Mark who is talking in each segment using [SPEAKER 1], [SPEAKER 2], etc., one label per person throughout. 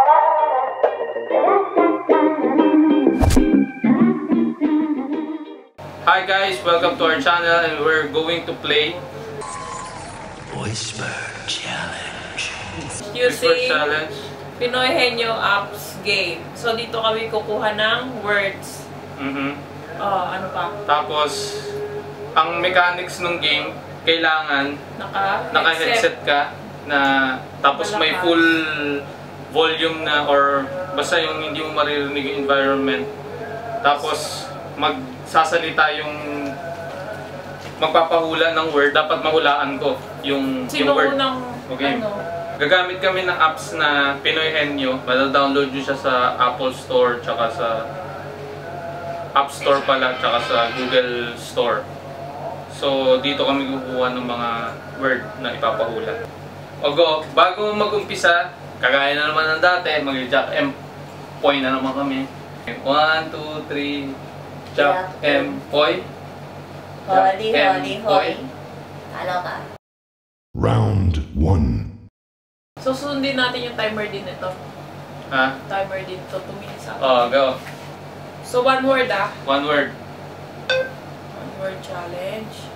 [SPEAKER 1] Hi guys, welcome to our channel and we're going to play
[SPEAKER 2] Whisper Challenge.
[SPEAKER 1] Whisper Challenge.
[SPEAKER 3] Pinoy Henyo Apps game. So dito kami kukuha ng words. Ano pa?
[SPEAKER 1] Tapos, ang mechanics ng game, kailangan naka-headset ka na tapos may full volume na or basta yung hindi mo maririnig yung environment. Tapos, magsasalita yung magpapahula ng word, dapat mahulaan ko yung word. Okay. Gagamit kami ng apps na Pinoy Henyo. Mada-download nyo siya sa Apple Store, tsaka sa App Store pala, tsaka sa Google Store. So, dito kami kukuha ng mga word na ipapahula. Ogo, bago mag-umpisa, kagaya na naman ng dati, mag-jack M point na naman kami. 1, 2, 3, jack M point.
[SPEAKER 4] Holy. Ano ka?
[SPEAKER 2] Round 1.
[SPEAKER 3] So sundin natin yung timer din ito.
[SPEAKER 1] Ha?
[SPEAKER 3] Timer din ito, 2 minutes ako.
[SPEAKER 1] Oh, go.
[SPEAKER 3] So one word
[SPEAKER 1] One word.
[SPEAKER 3] One word challenge.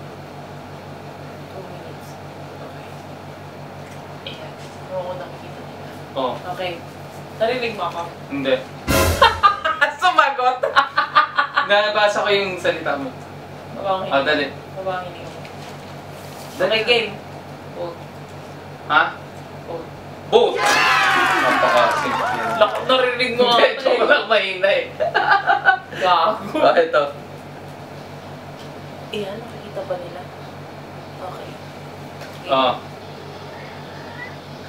[SPEAKER 3] 2 minutes. Okay. Ayan. Kung ako nakikita nila.
[SPEAKER 1] Oh.
[SPEAKER 3] Okay. Narinig mo ako?
[SPEAKER 1] Hindi.
[SPEAKER 3] Sumagot!
[SPEAKER 1] Nabasa ko yung salita mo.
[SPEAKER 3] Mabang
[SPEAKER 1] Oh, dali.
[SPEAKER 3] Mabang hinig mo. Okay, game. Both.
[SPEAKER 1] Ha?
[SPEAKER 3] Both.
[SPEAKER 1] Both! Napaka-simple.
[SPEAKER 3] Narinig mo ako.
[SPEAKER 1] Medyo ko lang mahina eh.
[SPEAKER 3] Gago.
[SPEAKER 1] Oh, ito.
[SPEAKER 3] Ayan, nakikita ba nila? Okay.
[SPEAKER 1] Oh.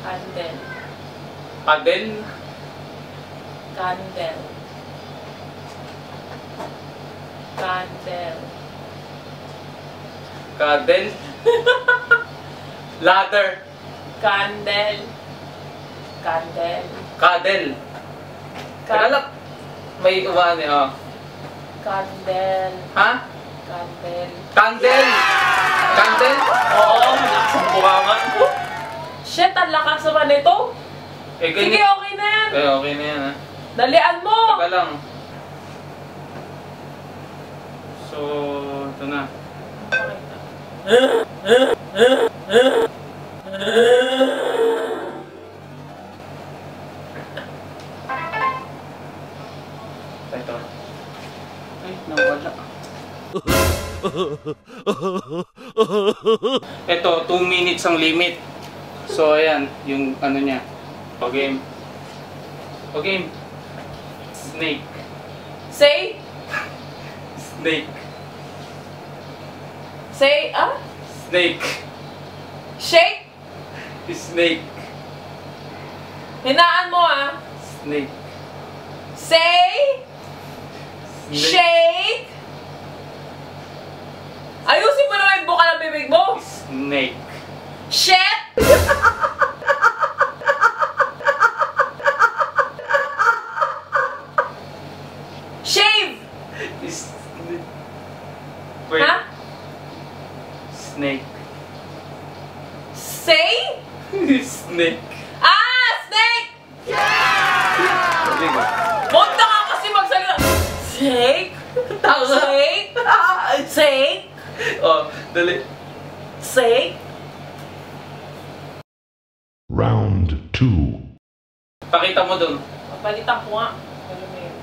[SPEAKER 3] Candle.
[SPEAKER 1] Adel?
[SPEAKER 3] Candle. Candle.
[SPEAKER 1] Kadel? Ladder?
[SPEAKER 3] Candle. Candle.
[SPEAKER 1] Kadel? Teka lang. May umaan eh, oh.
[SPEAKER 3] Candle.
[SPEAKER 1] Ha?
[SPEAKER 3] Candle.
[SPEAKER 1] Candle! Candle? Oo, malaksang buwangan ko.
[SPEAKER 3] Shit, ang lakas naman ito.
[SPEAKER 1] Eh,
[SPEAKER 3] Sige, okay na yan.
[SPEAKER 1] Eh, okay na yan, ha?
[SPEAKER 3] Dalian mo.
[SPEAKER 1] Teka lang. So, ito na. Ito. Ay, nawala. Ito, 2 minutes ang limit. So, ayan, yung ano niya. O game. O game. Snake.
[SPEAKER 3] Say.
[SPEAKER 1] Snake.
[SPEAKER 3] Say,
[SPEAKER 1] Snake.
[SPEAKER 3] Shake.
[SPEAKER 1] Snake.
[SPEAKER 3] Hinaan mo,
[SPEAKER 1] Snake.
[SPEAKER 3] Say. Shake. Ayusin mo naman yung buka ng bibig mo.
[SPEAKER 1] Snake.
[SPEAKER 3] Shit. Shave.
[SPEAKER 1] Wait.
[SPEAKER 3] Ha?
[SPEAKER 1] Snake.
[SPEAKER 3] Say?
[SPEAKER 1] Snake.
[SPEAKER 3] Snake!
[SPEAKER 1] Very good.
[SPEAKER 3] Punta ka kasi magsalita. Snake? Snake? Snake?
[SPEAKER 1] Oh, dali.
[SPEAKER 3] Snake?
[SPEAKER 2] Round 2.
[SPEAKER 1] Pakita mo dun.
[SPEAKER 3] Papalitan ko nga. Alam mo yun.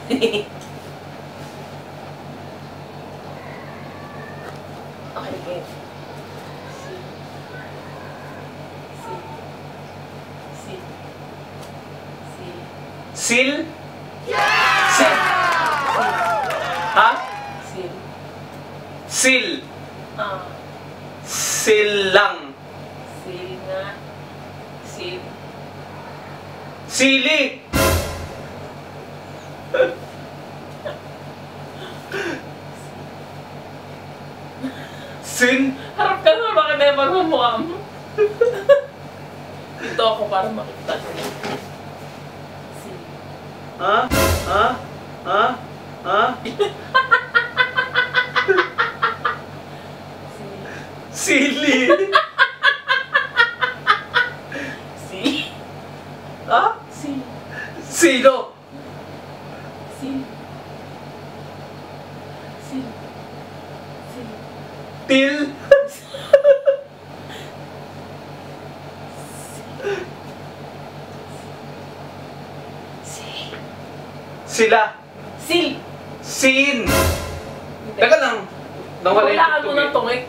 [SPEAKER 3] Okay, okay.
[SPEAKER 1] Seal? Seal. Ha?
[SPEAKER 3] Seal.
[SPEAKER 1] Seal. Seal lang.
[SPEAKER 3] Seal nga. Seal.
[SPEAKER 1] Sili. Sin.
[SPEAKER 3] Harap ka na, bakit na yung magmumukha mo? Dito ako para makita. Seal.
[SPEAKER 1] Ha? Ha? Ha? Ha? Silly!
[SPEAKER 3] Si. Ah? Si.
[SPEAKER 1] Sino?
[SPEAKER 3] Si. Si. Si.
[SPEAKER 1] Til?
[SPEAKER 3] Si.
[SPEAKER 1] Sila?
[SPEAKER 3] Sil.
[SPEAKER 1] Sin! Teka lang. Nawala
[SPEAKER 3] Hulaan mo
[SPEAKER 1] yung
[SPEAKER 3] ng tungik.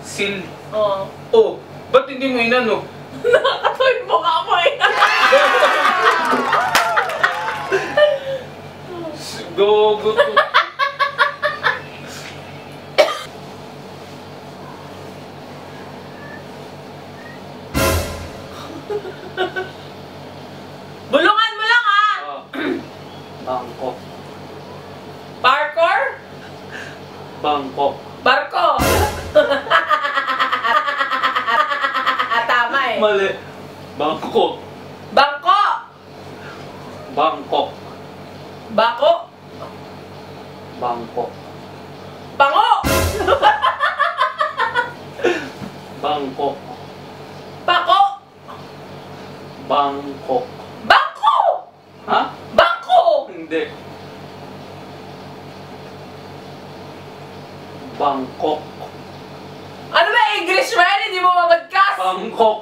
[SPEAKER 1] Sil.
[SPEAKER 3] Oo.
[SPEAKER 1] Oh, ba't hindi mo inano?
[SPEAKER 3] Nakakatuwid mo ka mo eh.
[SPEAKER 1] Gogo to.
[SPEAKER 3] Bulungan mo lang ah!
[SPEAKER 1] Bangkok.
[SPEAKER 3] Parkour?
[SPEAKER 1] Bangkok.
[SPEAKER 3] Barko! Tama eh.
[SPEAKER 1] Mali. Bangkok.
[SPEAKER 3] Bangko!
[SPEAKER 1] Bangkok.
[SPEAKER 3] Bako!
[SPEAKER 1] Bangkok.
[SPEAKER 3] Pango!
[SPEAKER 1] Bangkok.
[SPEAKER 3] Pako!
[SPEAKER 1] Bangkok.
[SPEAKER 3] Bangko!
[SPEAKER 1] Ha?
[SPEAKER 3] Bangko!
[SPEAKER 1] Hindi. Bangkok.
[SPEAKER 3] Ano ba English man? Hindi mo mabagkas?
[SPEAKER 1] Bangkok.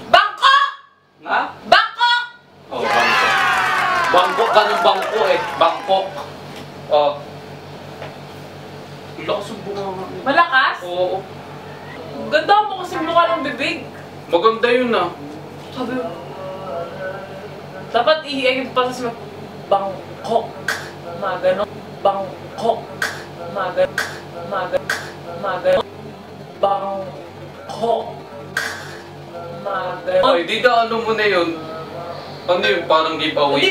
[SPEAKER 3] Bangko!
[SPEAKER 1] Ha?
[SPEAKER 3] Bangko!
[SPEAKER 1] Oh, Bangkok. Bangkok ka ng bangko eh. Bangkok. Oh. Lakas yung bunga.
[SPEAKER 3] Malakas?
[SPEAKER 1] Oo.
[SPEAKER 3] Ganda mo kasi mukha ng bibig.
[SPEAKER 1] Maganda yun ah.
[SPEAKER 3] Sabi mo. Dapat i-egg pa sa Bangkok. Mga ganon. Bangkok. Mga ganon. Mga ganon. Mga ganon. Bangkok. Mga ganon.
[SPEAKER 1] Ay, di na ano mo na yun. Ano yun? Parang giveaway.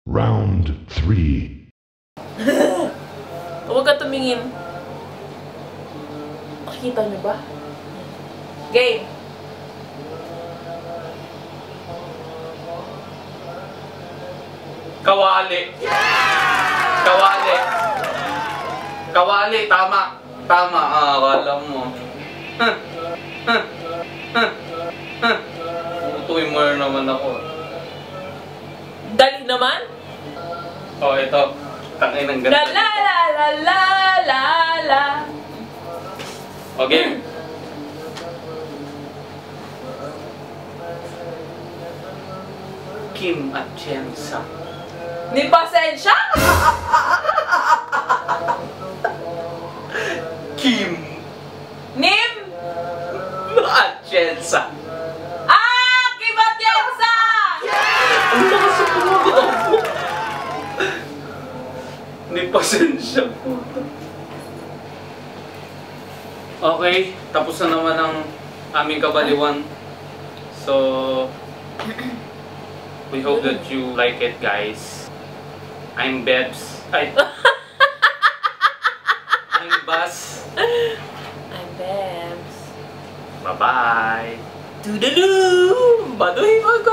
[SPEAKER 2] Round 3.
[SPEAKER 3] Huwag ka tumingin. Nakikita niyo ba? Game.
[SPEAKER 1] Kawali. Kawali. Kawali, tama. Tama, akala mo. Putuin mo na naman ako.
[SPEAKER 3] Dali naman.
[SPEAKER 1] Oh, ito. Tangay ng
[SPEAKER 3] La
[SPEAKER 1] ganda.
[SPEAKER 3] la la la la la la.
[SPEAKER 1] Okay. Kim Atienza.
[SPEAKER 3] Ni pasensya?
[SPEAKER 1] Kim
[SPEAKER 3] Nim?
[SPEAKER 1] Atienza.
[SPEAKER 3] Ah! Kibatienza!
[SPEAKER 1] Ang lakas ng mga ako. Ni pasensya po. Okay, tapos na naman ang aming kabaliwan. So, we hope that you like it, guys. I'm Bebs. Ay. I'm Bas.
[SPEAKER 3] I'm Babs.
[SPEAKER 1] Bye-bye.
[SPEAKER 3] Toodaloo! Baduhin mo ko